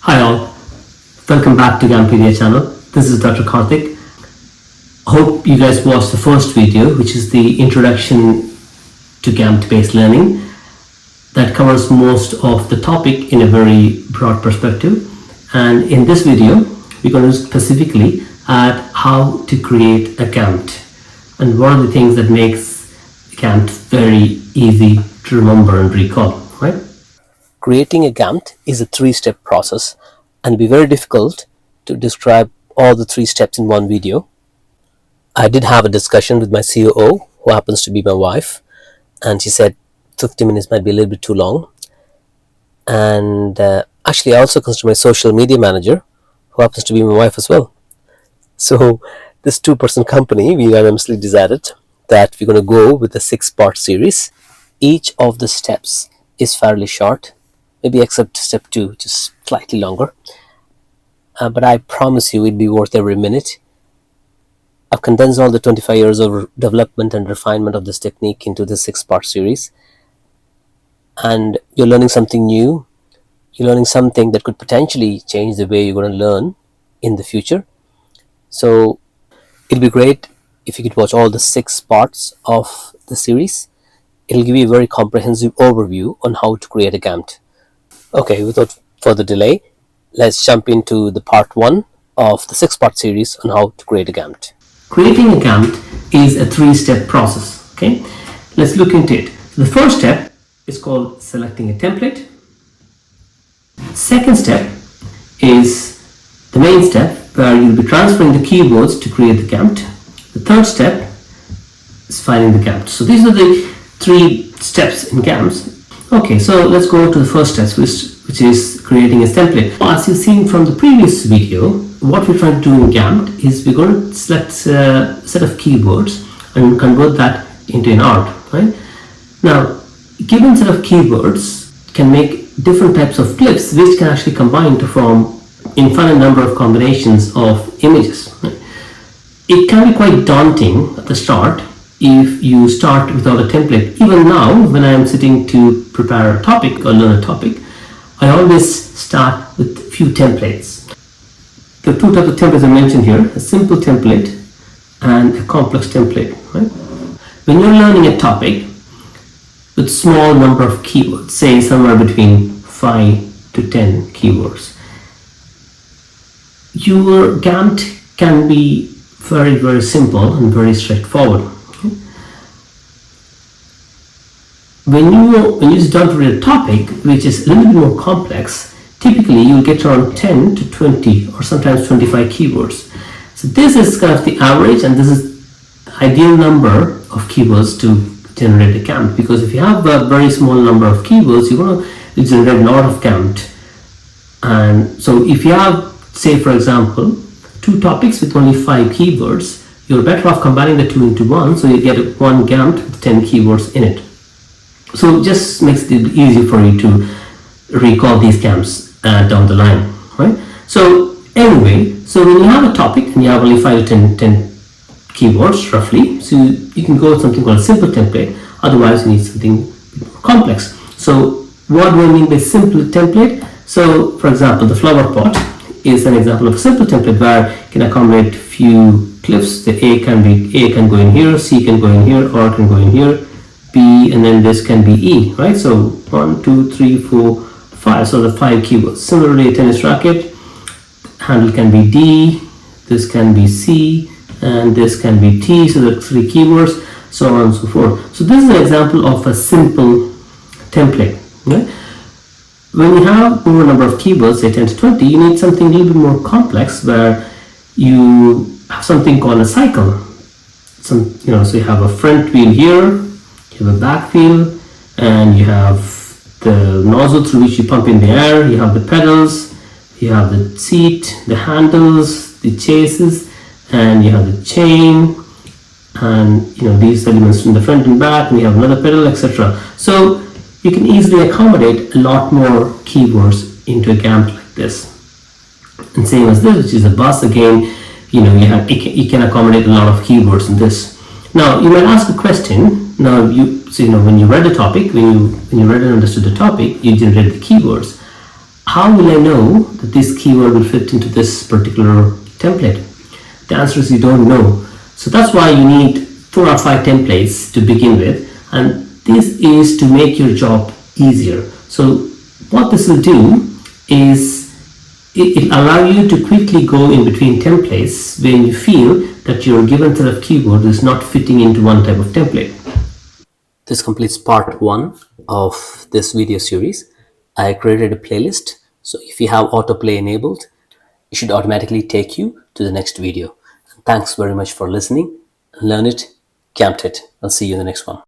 Hi all, welcome back to GAMT channel. This is Dr. Karthik. Hope you guys watched the first video, which is the introduction to GAMT based learning that covers most of the topic in a very broad perspective. And in this video, we're going to specifically at how to create a GAMT and what are the things that makes GAMT very easy to remember and recall, right? Creating a GAMT is a three-step process and be very difficult to describe all the three steps in one video. I did have a discussion with my COO, who happens to be my wife, and she said 50 minutes might be a little bit too long. And actually I also consider my social media manager, who happens to be my wife as well. So this two-person company, we unanimously decided that we're going to go with a 6-part series. Each of the steps is fairly short, maybe except step 2, which is slightly longer. But I promise you it'll be worth every minute. I've condensed all the 25 years of development and refinement of this technique into this 6-part series. And you're learning something new. You're learning something that could potentially change the way you're going to learn in the future. So it'll be great if you could watch all the 6 parts of the series. It'll give you a very comprehensive overview on how to create a GAMT. Okay, without further delay, let's jump into the part 1 of the 6-part series on how to create a GAMT. Creating a GAMT is a 3-step process, okay? Let's look into it. So the first step is called selecting a template. Second step is the main step where you'll be transferring the keywords to create the GAMT. The third step is finding the GAMT. So these are the 3 steps in GAMTs. Okay, so let's go to the first step, which is creating a template. As you've seen from the previous video, what we're trying to do in GAMT is we're going to select a set of keywords and convert that into an art, right? Now, given set of keywords can make different types of clips which can actually combine to form infinite number of combinations of images, right? It can be quite daunting at the start if you start without a template. Even now, when I am sitting to prepare a topic or learn a topic, I always start with a few templates. The 2 types of templates I mentioned here, a simple template and a complex template, right? When you're learning a topic with small number of keywords, say somewhere between 5 to 10 keywords, your GAMT can be very, very simple and very straightforward. When you start to read a topic which is a little bit more complex, typically you'll get around 10 to 20 or sometimes 25 keywords. So this is kind of the average, and this is the ideal number of keywords to generate a GAMT, because if you have a very small number of keywords, you're going to generate a lot of GAMT. And so if you have, say for example, 2 topics with only 5 keywords, you're better off combining the 2 into 1, so you get one GAMT with 10 keywords in it. So it just makes it easy for you to recall these GAMTs down the line, right? So anyway, so when you have a topic and you have only 5 to 10 keywords roughly, so you can go with something called a simple template. Otherwise you need something more complex. So what do I mean by simple template? So for example, the flower pot is an example of a simple template where you can accommodate few clips. The A can go in here, C can go in here, R can go in here, B, and then this can be E, right? So 1, 2, 3, 4, 5. So the 5 keywords. Similarly, a tennis racket handle can be D, this can be C, and this can be T. So the 3 keywords, so on and so forth. So this is an example of a simple template, right? When you have over a number of keywords, say 10 to 20, you need something a little bit more complex where you have something called a cycle. So you have a front wheel here, you have a back wheel, and you have the nozzle through which you pump in the air, you have the pedals, you have the seat, the handles, the chases, and you have the chain, and these elements from the front and back, and you have another pedal, etc. So you can easily accommodate a lot more keywords into a GAMT like this. And same as this, which is a bus, again, you can accommodate a lot of keywords in this. Now you might ask a question. Now when you read the topic, when you read and understood the topic, you generated the keywords. how will I know that this keyword will fit into this particular template? The answer is you don't know. So that's why you need 4 or 5 templates to begin with, and this is to make your job easier. So what this will do is it allow you to quickly go in between templates when you feel that your given set of keyword is not fitting into one type of template. This completes part 1 of this video series. I created a playlist, so if you have autoplay enabled, it should automatically take you to the next video. And thanks very much for listening. Learn it, GAMT it. I'll see you in the next one.